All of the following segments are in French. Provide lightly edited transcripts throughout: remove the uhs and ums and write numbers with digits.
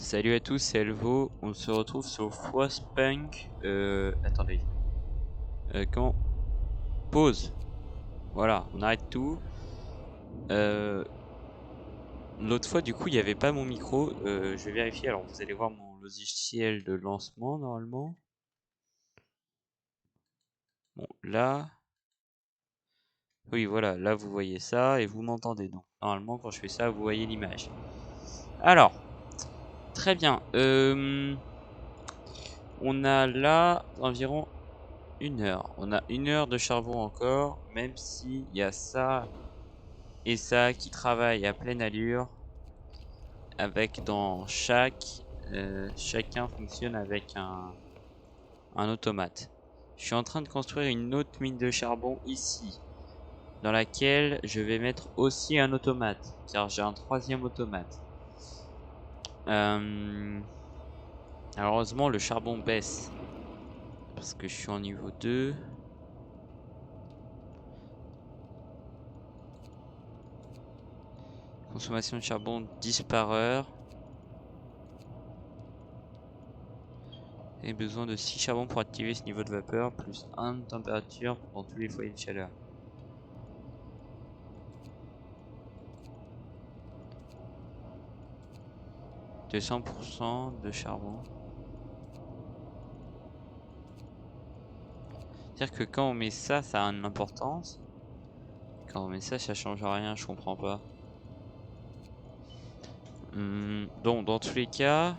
Salut à tous, c'est Elvo. On se retrouve sur Frostpunk. Attendez. Comment? Pause. Voilà, on arrête tout. L'autre fois, du coup, il n'y avait pas mon micro. Je vais vérifier. Alors, vous allez voir mon logiciel de lancement normalement. Bon, là. Oui, voilà. Là, vous voyez ça et vous m'entendez. Donc, normalement, quand je fais ça, vous voyez l'image. Alors, très bien. On a là environ 1 heure. On a 1 heure de charbon encore, même s'il y a ça et ça qui travaillent à pleine allure, avec dans chacun fonctionne avec un automate. Je suis en train de construire une autre mine de charbon ici, dans laquelle je vais mettre aussi un automate, car j'ai un troisième automate. Heureusement, le charbon baisse, parce que je suis en niveau 2. Consommation de charbon 10 par heure. Et besoin de 6 charbons pour activer ce niveau de vapeur, plus 1 de température dans tous les foyers de chaleur. De 100% de charbon. C'est-à-dire que quand on met ça, ça a une importance. Quand on met ça, ça change rien, je comprends pas. Donc dans tous les cas,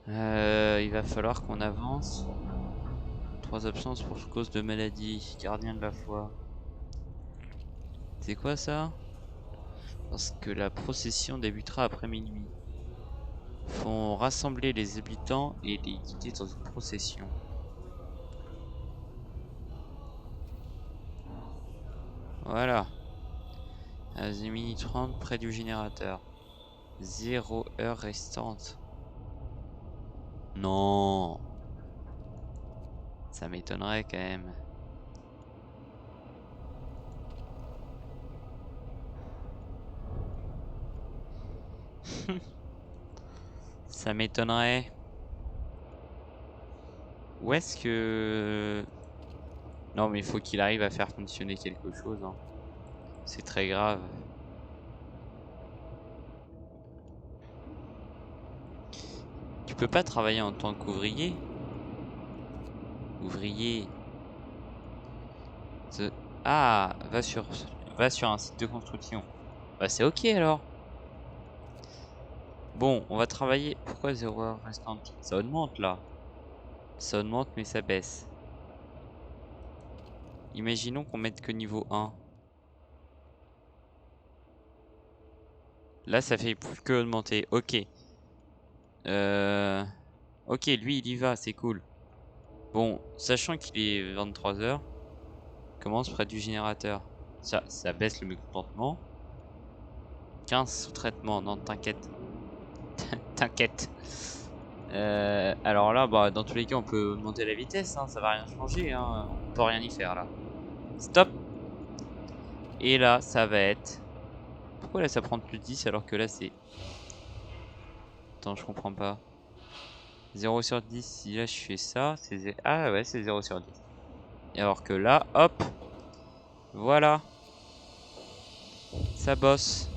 il va falloir qu'on avance. 3 absences pour cause de maladie. Gardien de la foi. C'est quoi ça? Parce que la procession débutera après minuit. Font rassembler les habitants et les guider dans une procession. Voilà. À Zemini 30 près du générateur. 0 heure restante. Non. Ça m'étonnerait quand même. Ça m'étonnerait. Où est-ce que... Non mais il faut qu'il arrive à faire fonctionner quelque chose. Hein. C'est très grave. Tu peux pas travailler en tant qu'ouvrier? Ouvrier. Ah, va sur un site de construction. Bah c'est ok alors. Bon, on va travailler. Pourquoi 0 heure restante? Ça augmente là. Ça augmente mais ça baisse. Imaginons qu'on mette que niveau 1. Là ça fait plus que augmenter. Ok. Ok, lui il y va, c'est cool. Bon, sachant qu'il est 23 h, commence près du générateur. Ça baisse le mécontentement. 15 sous-traitements, non t'inquiète. T'inquiète. Alors là, bah, dans tous les cas, on peut augmenter la vitesse, hein, ça va rien changer, hein, on peut rien y faire là. Stop. Et là, ça va être... Pourquoi là ça prend plus 10 alors que là c'est... Attends, je comprends pas. 0 sur 10, si là je fais ça, c'est... Ah ouais, c'est 0 sur 10. Et alors que là, hop, voilà, ça bosse.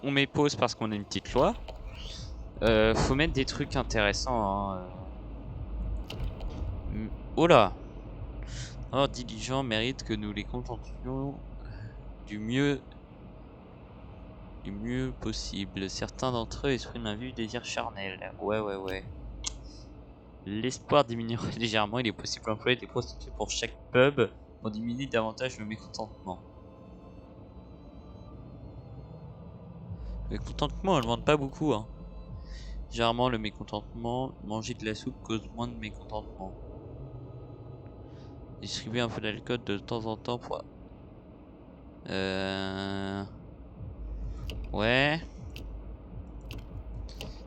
On met pause parce qu'on a une petite loi. Faut mettre des trucs intéressants. Hein. Oh là. Leurs diligents méritent que nous les contentions du mieux possible. Certains d'entre eux expriment un vif désir charnel. Ouais. L'espoir diminuera légèrement. Il est possible d'employer des prostituées pour chaque pub pour diminuer davantage le mécontentement. Le mécontentement, on ne demande pas beaucoup. Hein. Généralement, le mécontentement, manger de la soupe cause moins de mécontentement. Distribuer un peu d'alcool de temps en temps pour... Ouais.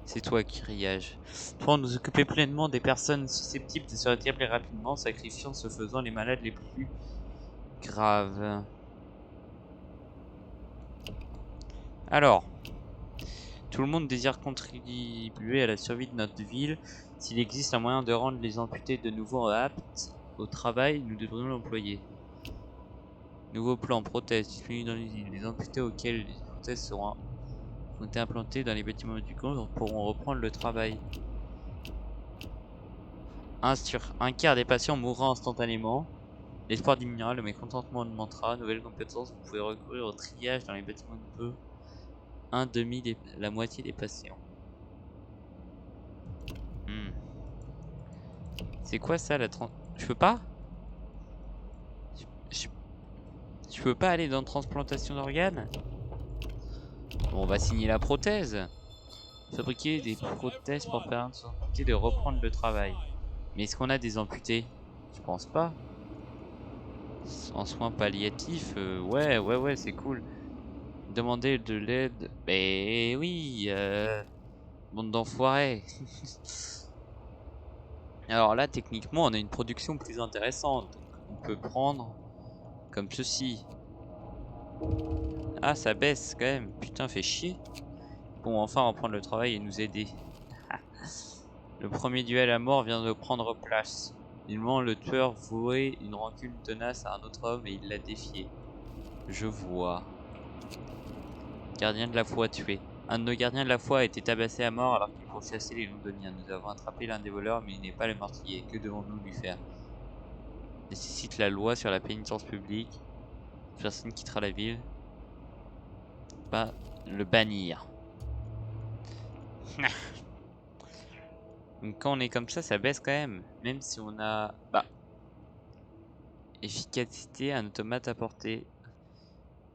C'est toi, Kyriage. Pour nous occuper pleinement des personnes susceptibles de se rétablir rapidement, sacrifiant ce faisant les malades les plus graves. Alors, Tout le monde désire contribuer à la survie de notre ville. S'il existe un moyen de rendre les amputés de nouveau aptes au travail, nous devrions l'employer. Nouveau plan, prothèses, disponibles dans l'usine. Les amputés auxquels les prothèses ont été implantées dans les bâtiments du camp pourront reprendre le travail. 1 sur un quart des patients mourra instantanément. L'espoir diminuera, le mécontentement augmentera. Nouvelle compétence, vous pouvez recourir au triage dans les bâtiments de peu. La moitié des patients. C'est quoi ça la Je peux pas je peux pas aller dans transplantation d'organes? Bon, on va signer la prothèse. Fabriquer des prothèses pour permettre aux amputés de reprendre le travail. Mais est-ce qu'on a des amputés? Je pense pas. En soins palliatifs, ouais, c'est cool. Demander de l'aide. Ben oui, bande d'enfoirés. Alors là, techniquement, on a une production plus intéressante. Donc on peut prendre comme ceci. Ah, ça baisse quand même. Putain, fait chier. Bon, enfin, reprendre le travail et nous aider. Le premier duel à mort vient de prendre place. Finalement, le tueur vouait une rancune tenace à un autre homme et il l'a défié. Je vois. Gardien de la foi tué. Un de nos gardiens de la foi a été tabassé à mort alors qu'il pourchassait les londoniens. Nous avons attrapé l'un des voleurs, mais il n'est pas le meurtrier. Que devons-nous lui faire? Nécessite la loi sur la pénitence publique. Personne quittera la ville. Pas le bannir. Donc quand on est comme ça baisse quand même. Même si on a... Bah... Efficacité, un automate à portée.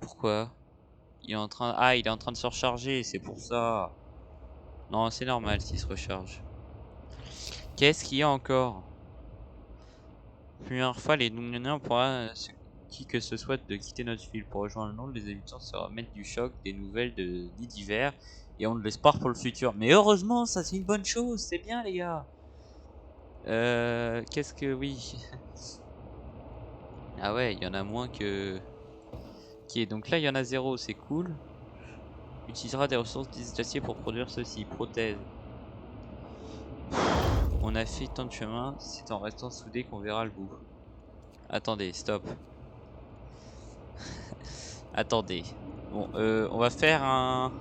Pourquoi? Il est en train... Ah, il est en train de se recharger, c'est pour ça. Non, c'est normal s'il se recharge. Qu'est-ce qu'il y a encore? Première fois, les Londoniens pourra qui que ce soit de quitter notre ville. Pour rejoindre le monde, les habitants se remettent du choc, des nouvelles de lits d'hiver et ont de l'espoir pour le futur. Mais heureusement, ça c'est une bonne chose, c'est bien les gars. Qu'est-ce que... Oui. Ah ouais, il y en a moins que... Ok, donc là il y en a 0, c'est cool. Utilisera des ressources d'acier pour produire ceci. Prothèse. On a fait tant de chemin, c'est en restant soudés qu'on verra le bout. Attendez, stop. Attendez. Bon, on va faire un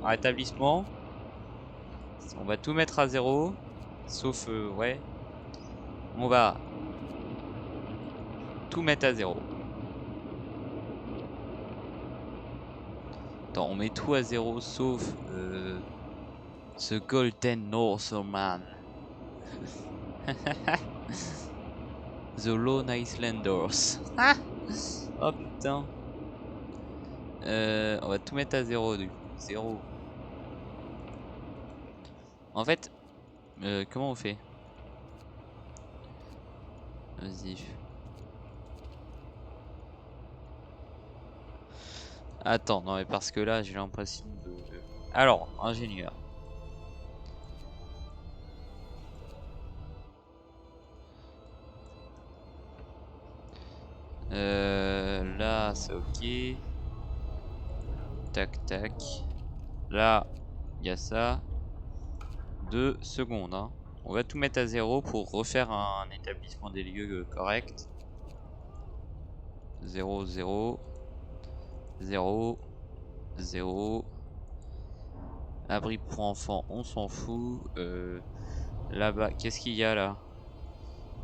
rétablissement. On va tout mettre à 0. Sauf, ouais. On va tout mettre à 0. Attends, on met tout à 0 sauf ce Golden Northman. The Lone Islanders. Oh putain. On va tout mettre à 0 du coup. 0. En fait, comment on fait? Vas-y. Attends, non mais parce que là j'ai l'impression de... Alors, ingénieur. Là c'est ok. Tac tac. Là, il y a ça. 2 secondes. Hein. On va tout mettre à 0 pour refaire un établissement des lieux correct. 0, 0. 0. 0. Abri pour enfants, on s'en fout. Là-bas, qu'est-ce qu'il y a là?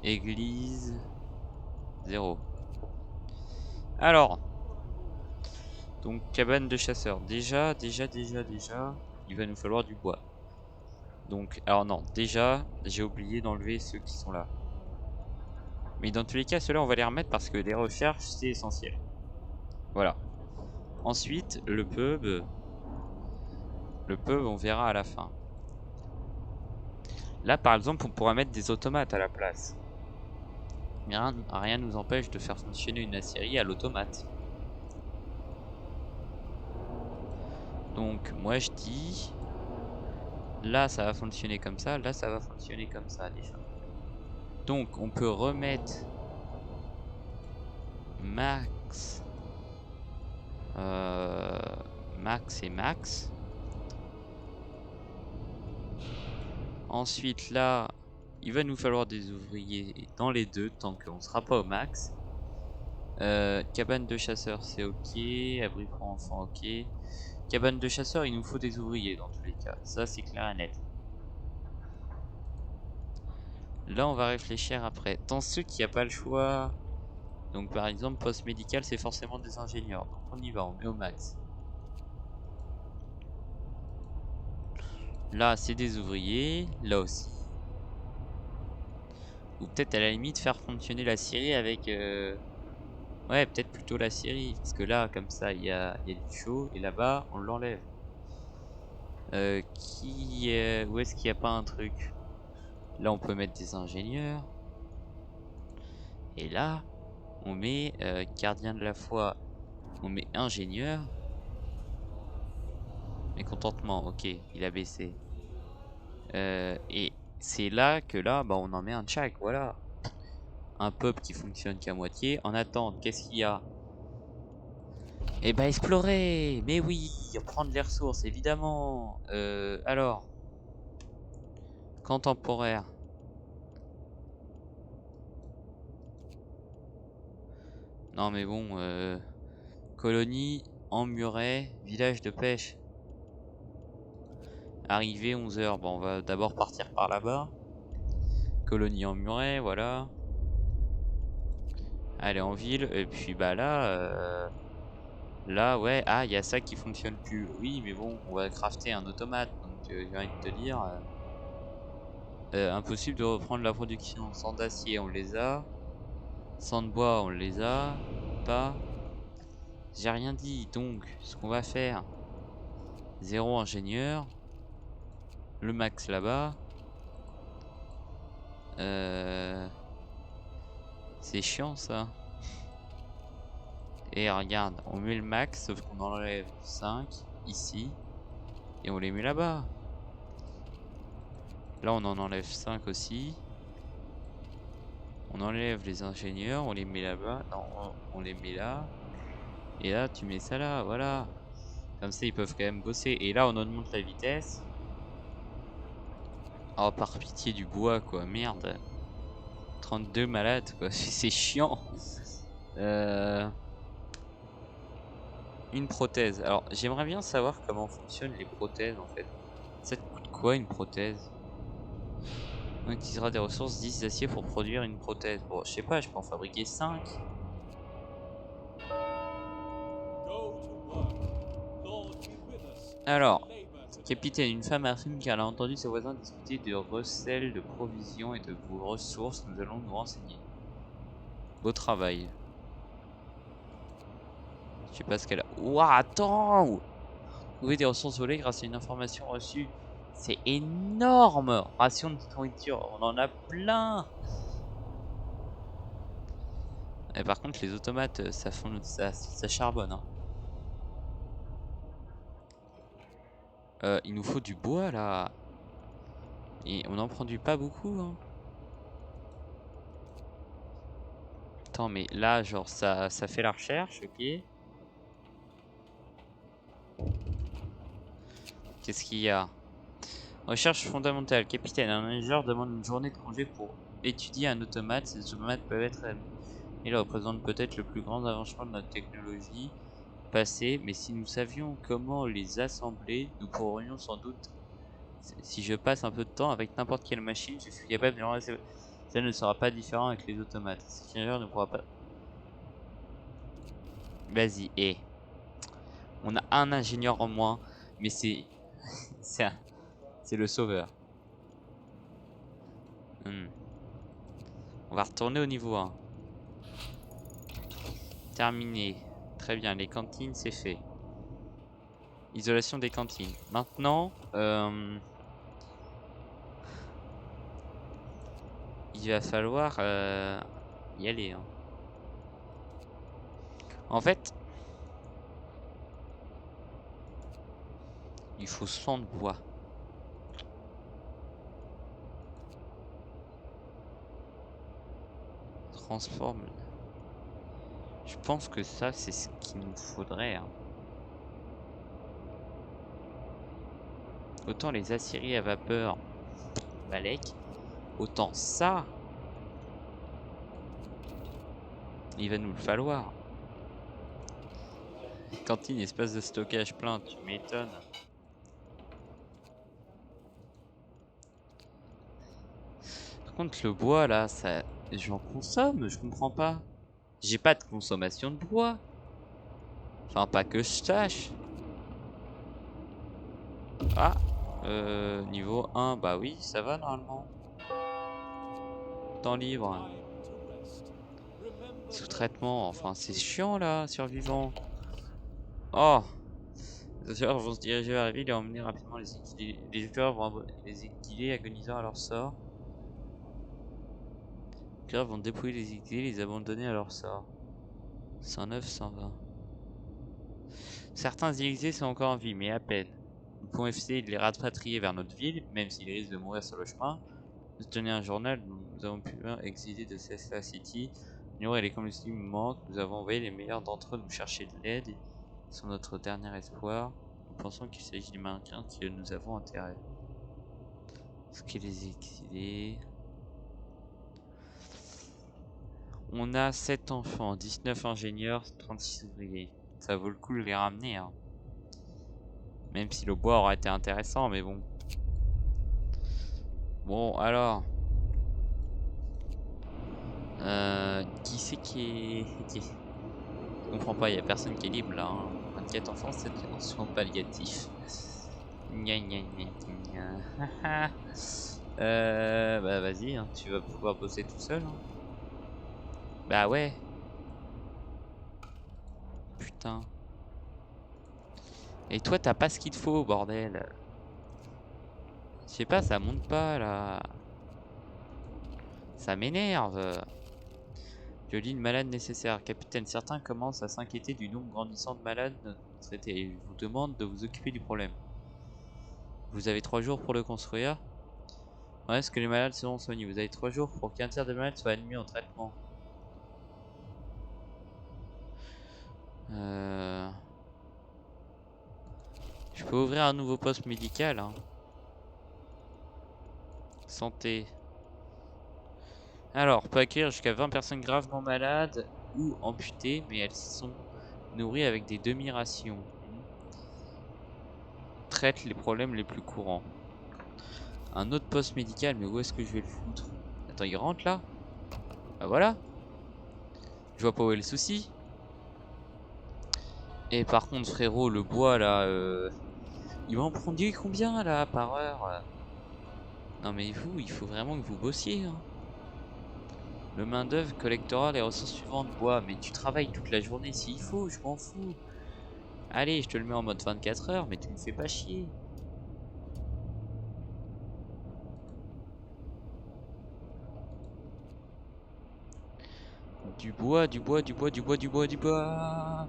Église. 0. Alors. Donc, cabane de chasseurs. Déjà. Il va nous falloir du bois. Donc, alors non. Déjà, j'ai oublié d'enlever ceux qui sont là. Mais dans tous les cas, ceux-là, on va les remettre parce que les recherches, c'est essentiel. Voilà. Ensuite, le pub. Le pub, on verra à la fin. Là, par exemple, on pourra mettre des automates à la place. Mais rien ne nous empêche de faire fonctionner une aciérie à l'automate. Donc, moi, je dis... Là, ça va fonctionner comme ça. Là, ça va fonctionner comme ça, déjà. Donc, on peut remettre... Max... Max et Max. Ensuite, là, il va nous falloir des ouvriers dans les deux tant qu'on sera pas au max. Cabane de chasseur, c'est ok. Abri pour enfants, ok. Cabane de chasseur, il nous faut des ouvriers dans tous les cas. Ça, c'est clair et net. Là, on va réfléchir après. Dans ceux qui n'ont pas le choix, donc par exemple, poste médical, c'est forcément des ingénieurs. Donc on y va, on met au max. Là, c'est des ouvriers. Là aussi. Ou peut-être à la limite faire fonctionner la scierie avec... Ouais, peut-être plutôt la scierie. Parce que là, comme ça, il y a du chaud. Et là-bas, on l'enlève. Où est-ce qu'il n'y a pas un truc? Là, on peut mettre des ingénieurs. Et là, on met gardien de la foi. On met ingénieur. Mécontentement, ok, il a baissé. Et c'est là que là, bah, on en met un de chaque, voilà. Un peuple qui fonctionne qu'à moitié. En attente, qu'est-ce qu'il y a? Eh bah explorer. Mais oui, prendre les ressources, évidemment. Alors, contemporaire. Non mais bon, colonie, en muret, village de pêche. Arrivée 11 h. Bon, on va d'abord partir par là-bas. Colonie en muret, voilà. Aller en ville, et puis bah là... Là, ouais, ah, il y a ça qui fonctionne plus. Oui, mais bon, on va crafter un automate. Donc, j'ai envie de te dire, impossible de reprendre la production. Sans d'acier, on les a. Sans de bois, on les a. Pas. J'ai rien dit. Donc, ce qu'on va faire, 0 ingénieur. Le max là-bas. C'est chiant ça. Et regarde, on met le max, sauf qu'on enlève 5 ici. Et on les met là-bas. Là, on en enlève 5 aussi. On enlève les ingénieurs, on les met là-bas. Non, on les met là. Et là, tu mets ça là, voilà. Comme ça, ils peuvent quand même bosser. Et là, on augmente la vitesse. Oh, par pitié du bois, quoi. Merde. 32 malades, quoi. C'est chiant. Une prothèse. Alors, j'aimerais bien savoir comment fonctionnent les prothèses, en fait. Ça te coûte quoi, une prothèse? On utilisera des ressources 10 d'acier pour produire une prothèse. Bon, je sais pas, je peux en fabriquer 5. Alors, capitaine, une femme affirme qu'elle a entendu ses voisins discuter de recel, de provisions et de vos ressources. Nous allons nous renseigner. Beau travail. Je sais pas ce qu'elle a. Ouah, attends! Trouver des ressources volées grâce à une information reçue. C'est énorme! Ration de nourriture, on en a plein! Et par contre, les automates, ça charbonne. Hein. Il nous faut du bois là. Et on en produit pas beaucoup. Hein. Attends, mais là, genre, ça fait la recherche, ok. Qu'est-ce qu'il y a? Recherche fondamentale. Capitaine, un ingénieur demande une journée de congé pour étudier un automate. Ces automates peuvent être... Ils représentent peut-être le plus grand avancement de notre technologie passée, mais si nous savions comment les assembler, nous pourrions sans doute... Si je passe un peu de temps avec n'importe quelle machine, je suis capable de... Ça ne sera pas différent avec les automates. Cet ingénieur ne pourra pas... Vas-y, et... On a un ingénieur en moins, mais c'est... c'est le sauveur. On va retourner au niveau 1. Terminé. Très bien, les cantines, c'est fait. Isolation des cantines. Maintenant, il va falloir y aller. Hein. En fait, il faut 100 de bois. Transforme. Je pense que ça, c'est ce qu'il nous faudrait. Hein. Autant les aciéries à vapeur. Balek. Autant ça, il va nous le falloir. Cantine, espace de stockage plein, tu m'étonnes. Par contre, le bois là, ça, j'en consomme, je comprends pas. J'ai pas de consommation de bois. Enfin, pas que je sache. Ah, niveau 1, bah oui, ça va normalement. Temps libre. Sous-traitement, enfin c'est chiant là, survivant. Oh, les joueurs vont se diriger vers la ville et emmener rapidement les exilés. Les joueurs vont les exilés agonisant à leur sort. Les joueurs vont dépouiller les exilés et les abandonner à leur sort. 109, 120. Certains exilés sont encore en vie, mais à peine. Nous pouvons essayer de les rapatrier vers notre ville, même s'ils risquent de mourir sur le chemin. Nous tenons un journal, nous avons pu exiler de Cesta City. Ignorer les combustibles manquent, nous avons envoyé les meilleurs d'entre eux nous chercher de l'aide. Ils sont notre dernier espoir. Nous pensons qu'il s'agit du maintien que nous avons intérêt. Ce qui les exilés. On a 7 enfants, 19 ingénieurs, 36 ouvriers. Ça vaut le coup de les ramener, hein. Même si le bois aurait été intéressant, mais bon. Bon, alors. Qui c'est qui est... Je comprends pas, il y a personne qui est libre là. Hein. 24 enfants, 7 en soins palliatifs. Gna gna gna gna. Bah vas-y, hein, tu vas pouvoir bosser tout seul. Hein. Bah ouais. Putain. Et toi, t'as pas ce qu'il te faut, bordel. Je sais pas, ça monte pas là. Ça m'énerve. Je lis le malade nécessaire. Capitaine, certains commencent à s'inquiéter du nombre grandissant de malades traités. Et je vous demande de vous occuper du problème. Vous avez 3 jours pour le construire. Ouais, est-ce que les malades seront soignés? Vous avez 3 jours pour qu'un tiers des malades soient admis en traitement. Je peux ouvrir un nouveau poste médical. Hein. Santé. Alors, peut accueillir jusqu'à 20 personnes gravement malades ou amputées, mais elles sont nourries avec des demi-rations. Traite les problèmes les plus courants. Un autre poste médical, mais où est-ce que je vais le foutre? Attends, il rentre là? Bah voilà. Je vois pas où est le souci. Et par contre, frérot, le bois là, il va en prendre combien là par heure? Non mais vous, il faut vraiment que vous bossiez. Hein. Le main d'œuvre collectera les ressources suivantes bois, mais tu travailles toute la journée s'il faut, je m'en fous. Allez, je te le mets en mode 24 heures, mais tu me fais pas chier. Du bois, du bois, du bois, du bois, du bois, du bois.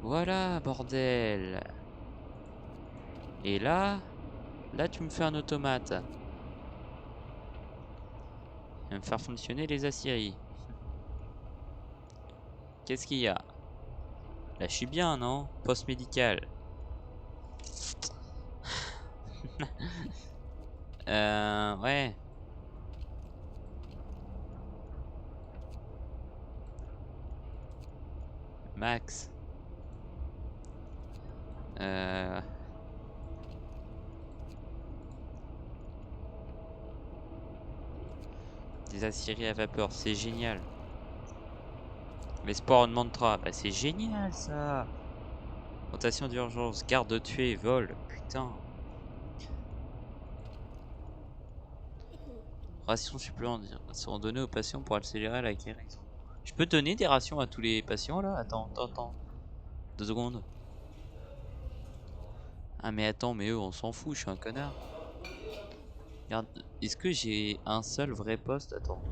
Voilà, bordel. Et là, tu me fais un automate. Il va me faire fonctionner les aciéries. Qu'est-ce qu'il y a? Là, je suis bien, non? Poste médical. Ouais. Max. Des aciéries à vapeur, c'est génial. L'espoir de mantra, bah c'est génial ça. Rotation d'urgence, garde tuée, vol, putain. Rations supplémentaires seront données aux patients pour accélérer la guérison. Je peux donner des rations à tous les patients là? Attends. 2 secondes. Ah mais attends, mais eux on s'en fout, je suis un connard. Regarde, est-ce que j'ai un seul vrai poste? Attends.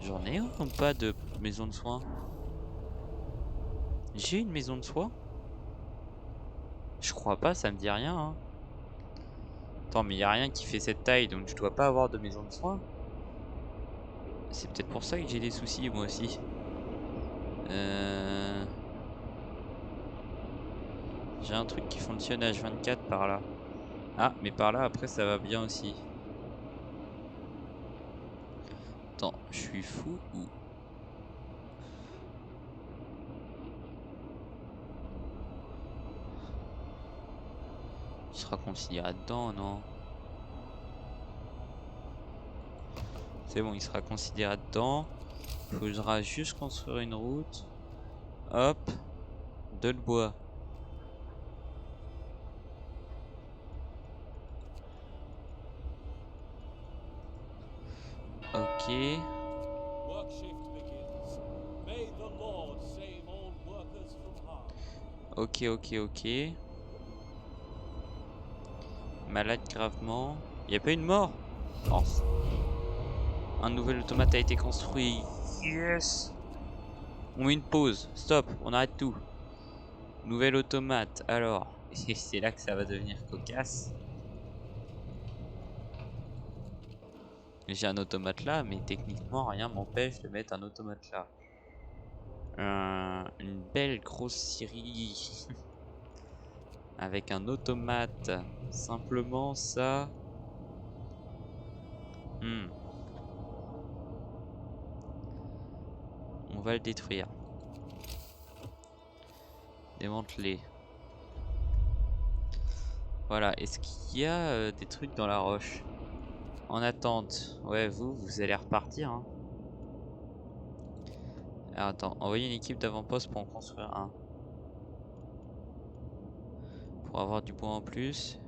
J'en ai un ou pas de maison de soins? J'ai une maison de soins? Je crois pas, ça me dit rien. Hein. Attends, mais y a rien qui fait cette taille, donc je dois pas avoir de maison de soins. C'est peut-être pour ça que j'ai des soucis moi aussi. J'ai un truc qui fonctionne H24 par là. Ah, mais par là, après, ça va bien aussi. Attends, je suis fou ou... Il sera considéré dedans, non? C'est bon, il sera considéré dedans. Il faudra juste construire une route. Hop. De le bois. Ok. Work shift begins. May the Lord save all workers from harm. Ok, ok, ok. Malade gravement. Il n'y a pas une mort? Oh. Un nouvel automate a été construit. Yes. On met une pause. Stop. On arrête tout. Nouvel automate. Alors. Et c'est là que ça va devenir cocasse. J'ai un automate là, mais techniquement rien m'empêche de mettre un automate là. Une belle grosse scierie. Avec un automate. Simplement ça. On va le détruire. Démanteler. Voilà. Est-ce qu'il y a des trucs dans la roche? En attente. Ouais, vous allez repartir. Hein. Alors attends. Envoyer une équipe d'avant-poste pour en construire un. Pour avoir du bois en plus.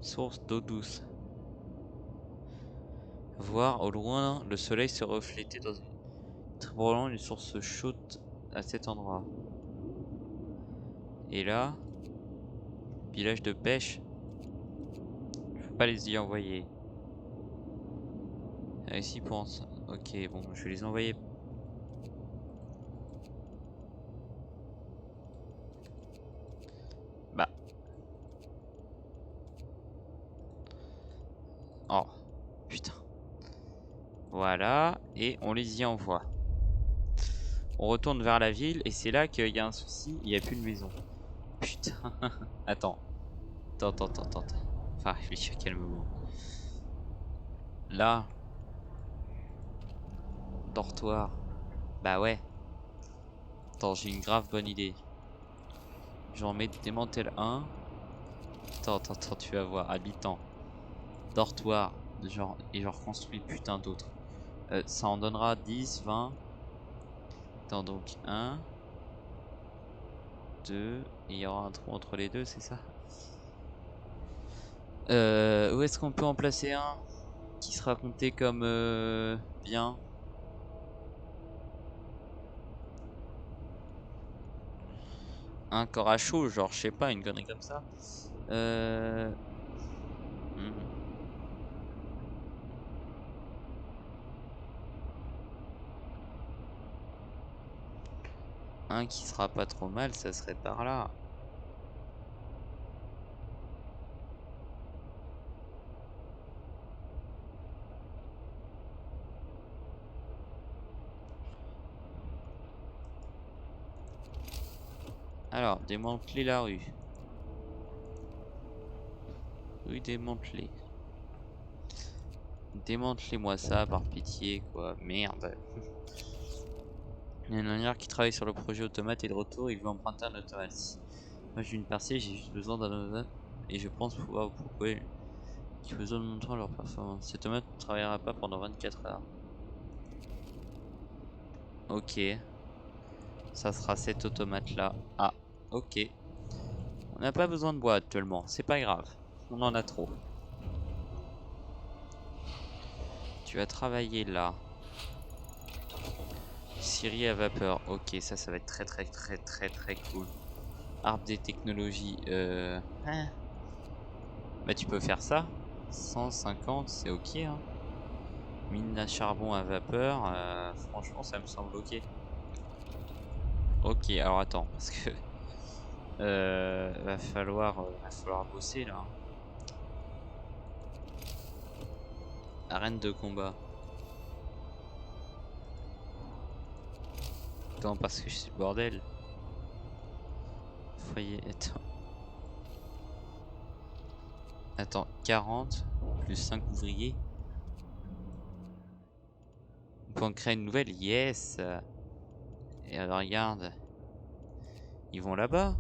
Source d'eau douce. Voir au loin le soleil se refléter dans très probablement une source chaude à cet endroit. Et là, village de pêche. Je peux pas les y envoyer. Ici pour... Ok, bon, je vais les envoyer. Bah. Oh. Putain. Voilà. Et on les y envoie. On retourne vers la ville et c'est là qu'il y a un souci. Il n'y a plus de maison. Putain. Attends. Attends. Enfin, réfléchir calmement. Là. Dortoir. Bah ouais. Attends, j'ai une grave bonne idée. J'en mets démantèle 1. Attends, tu vas voir. Habitant. Dortoir. Genre, et j'en reconstruis putain d'autres. Ça en donnera 10, 20. Attends, donc 1, 2. Et il y aura un trou entre les deux, c'est ça? Où est-ce qu'on peut en placer un qui sera compté comme bien? Un corps à chaud, genre, je sais pas, une connerie comme ça. Un qui sera pas trop mal, ça serait par là. Alors, démanteler la rue. Rue démantelée. Démantelez-moi ça par pitié, quoi. Merde. Il y a un ingénieur qui travaille sur le projet automate et de retour, il veut emprunter un automate. Moi j'ai une percée, j'ai juste besoin d'un automate et je pense pouvoir vous proposer qui besoin de montrer leur performance. Cet automate ne travaillera pas pendant 24 heures. Ok. Ça sera cet automate là. Ah, ok. On n'a pas besoin de bois actuellement, c'est pas grave. On en a trop. Tu vas travailler là. Scierie à vapeur. Ok, ça va être très cool. Arbre des technologies. Bah tu peux faire ça. 150, c'est ok. Hein. Mine à charbon à vapeur. Franchement, ça me semble ok. Ok, alors attends, parce que va falloir bosser là. Arène de combat. Attends, parce que je suis le bordel. Foyer, attends. Attends, 40 plus 5 ouvriers. On peut en créer une nouvelle? Yes! Et alors, regarde. Ils vont là-bas.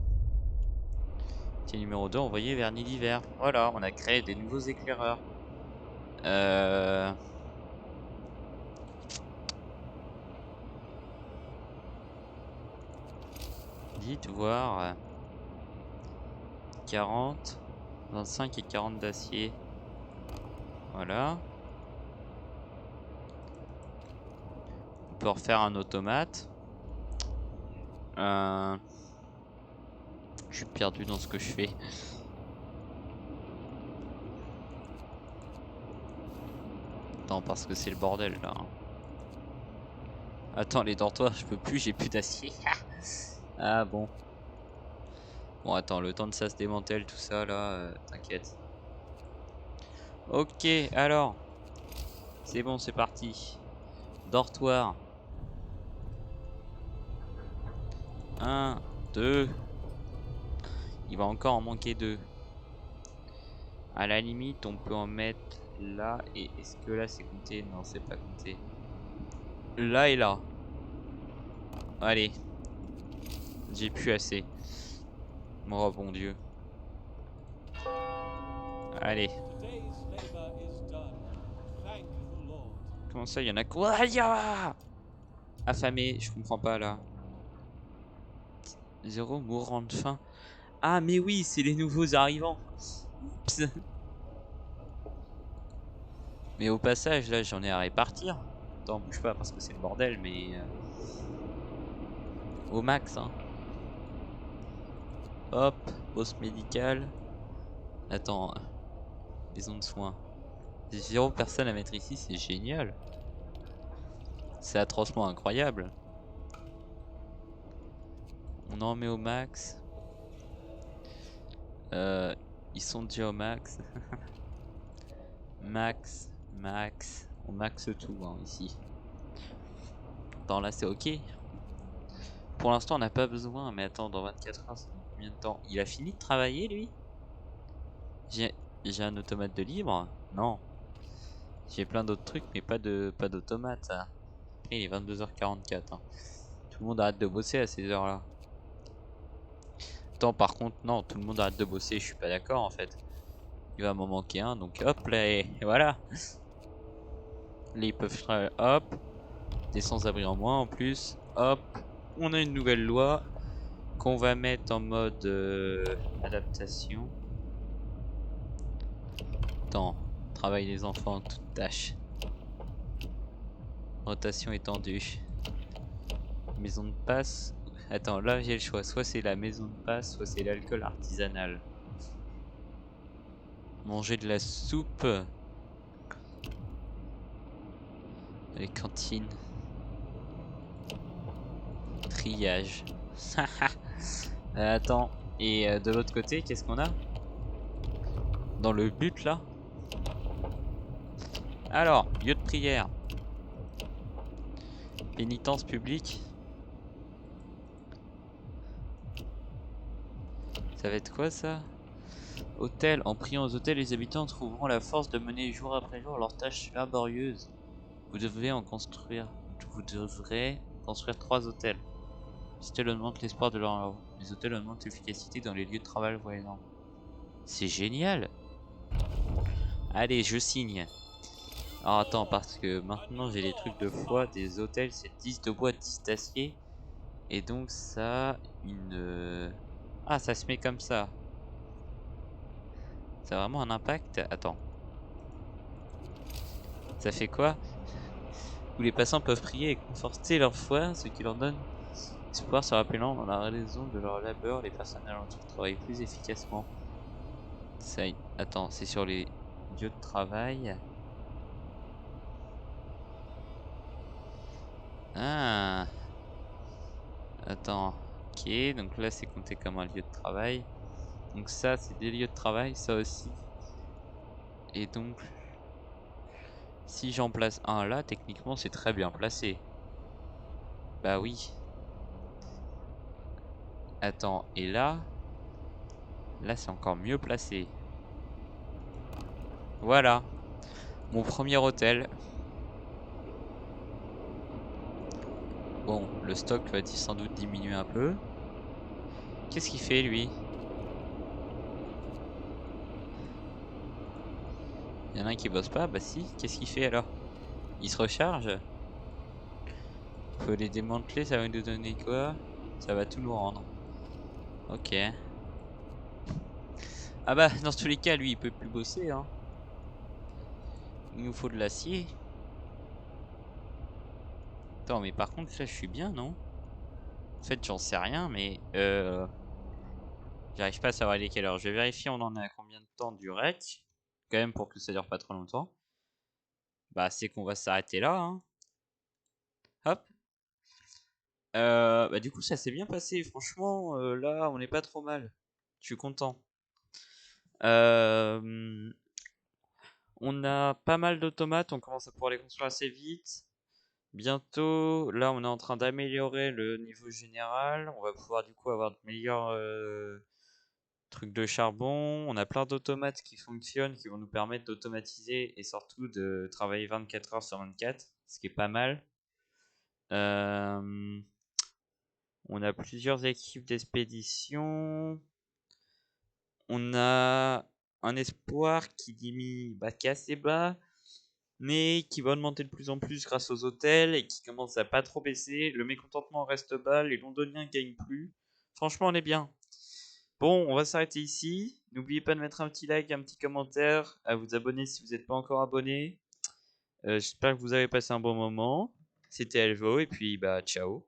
Tiens, numéro 2, envoyé vers Nid d'hiver. Voilà, on a créé des nouveaux éclaireurs. Dites voir. 40, 25 et 40 d'acier. Voilà. On peut refaire un automate. Je suis perdu dans ce que je fais. Attends, parce que c'est le bordel là. Attends, les dortoirs, je peux plus, j'ai plus d'acier. Ah bon. Bon, attends, le temps de ça se démantèle, tout ça là, t'inquiète. Ok, alors. C'est bon, c'est parti. Dortoir. 1, 2. Il va encore en manquer 2. À la limite, on peut en mettre là. Et est-ce que là c'est compté? Non, c'est pas compté. Là et là. Allez. J'ai plus assez. Oh bon Dieu. Allez. Today's labor is done. Thank the Lord. Comment ça, il y en a quoi? Aïe! Affamé, je comprends pas là. 0 mourant de faim. Ah mais oui, c'est les nouveaux arrivants. Oups. Mais au passage, là, j'en ai à répartir. Attends, bouge pas parce que c'est le bordel, mais... au max, hein. Hop, poste médical. Attends, maison de soins. 0 personnes à mettre ici, c'est génial. C'est atrocement incroyable. On en met au max. Ils sont déjà au max. Max, max. On maxe tout hein, ici. Attends, là c'est ok. Pour l'instant on n'a pas besoin, mais attends, dans 24 heures, c'est dans combien de temps? Il a fini de travailler lui? J'ai un automate de libre? Non. J'ai plein d'autres trucs, mais pas d'automate. Après, il est 22h44. Hein. Tout le monde arrête de bosser à ces heures-là. Attends, par contre, non, tout le monde arrête de bosser, je suis pas d'accord en fait. Il va m'en manquer un, donc hop là, et voilà. Là, ils peuvent hop. Des sans-abri en moins en plus. Hop. On a une nouvelle loi qu'on va mettre en mode adaptation. Attends, travail des enfants, toute tâche. Rotation étendue. Maison de passe. Attends, là j'ai le choix. Soit c'est la maison de passe, soit c'est l'alcool artisanal. Manger de la soupe. Les cantines. Triage. Attends. Et de l'autre côté, qu'est-ce qu'on a? Dans le but là. Alors, lieu de prière. Pénitence publique. Ça va être quoi ça? Hôtel. En priant aux hôtels, les habitants trouveront la force de mener jour après jour leurs tâches laborieuses. Vous devrez construire 3 hôtels. Les hôtels augmentent l'espoir de leur... Les hôtels augmentent l'efficacité dans les lieux de travail voisins. C'est génial. Allez, je signe. Alors attends, parce que maintenant j'ai les trucs de foi. Des hôtels, c'est 10 de bois, 10 d'acier. Et donc ça, une... Ah, ça se met comme ça. Ça a vraiment un impact? Attends. Ça fait quoi? Où les passants peuvent prier et conforter leur foi, ce qui leur donne espoir se rappelant dans la raison de leur labeur, les personnes alentours travaillent plus efficacement. Ça, attends, c'est sur les lieux de travail. Ah. Attends. Ok, donc là c'est compté comme un lieu de travail. Donc ça c'est des lieux de travail, ça aussi. Et donc, si j'en place un là, techniquement c'est très bien placé. Bah oui. Attends, et là c'est encore mieux placé. Voilà, mon premier hôtel. Bon, le stock va sans doute diminuer un peu. Qu'est-ce qu'il fait lui? Il y en a un qui bosse pas? Bah si, qu'est-ce qu'il fait alors? Il se recharge? Faut les démanteler, ça va nous donner quoi? Ça va tout nous rendre. Ok. Ah bah, dans tous les cas, lui, il peut plus bosser, hein. Il nous faut de l'acier. Attends, mais par contre, là, je suis bien, non? En fait, j'en sais rien, mais j'arrive pas à savoir il est quelle heure. Je vais vérifier, on en est à combien de temps du rec. Quand même, pour que ça dure pas trop longtemps. Bah, c'est qu'on va s'arrêter là, hein. Hop. Bah, du coup, ça s'est bien passé. Franchement, là, on n'est pas trop mal. Je suis content. Euh, on a pas mal d'automates. On commence à pouvoir les construire assez vite. Bientôt, là, on est en train d'améliorer le niveau général. On va pouvoir du coup avoir de meilleurs trucs de charbon. On a plein d'automates qui fonctionnent, qui vont nous permettre d'automatiser et surtout de travailler 24 heures sur 24, ce qui est pas mal. Euh, on a plusieurs équipes d'expédition. On a un espoir qui est assez bas, mais qui va augmenter de plus en plus grâce aux hôtels et qui commence à pas trop baisser. Le mécontentement reste bas, les Londoniens gagnent plus. Franchement, on est bien. Bon, on va s'arrêter ici. N'oubliez pas de mettre un petit like, un petit commentaire, à vous abonner si vous n'êtes pas encore abonné. J'espère que vous avez passé un bon moment. C'était Elvo et puis bah ciao.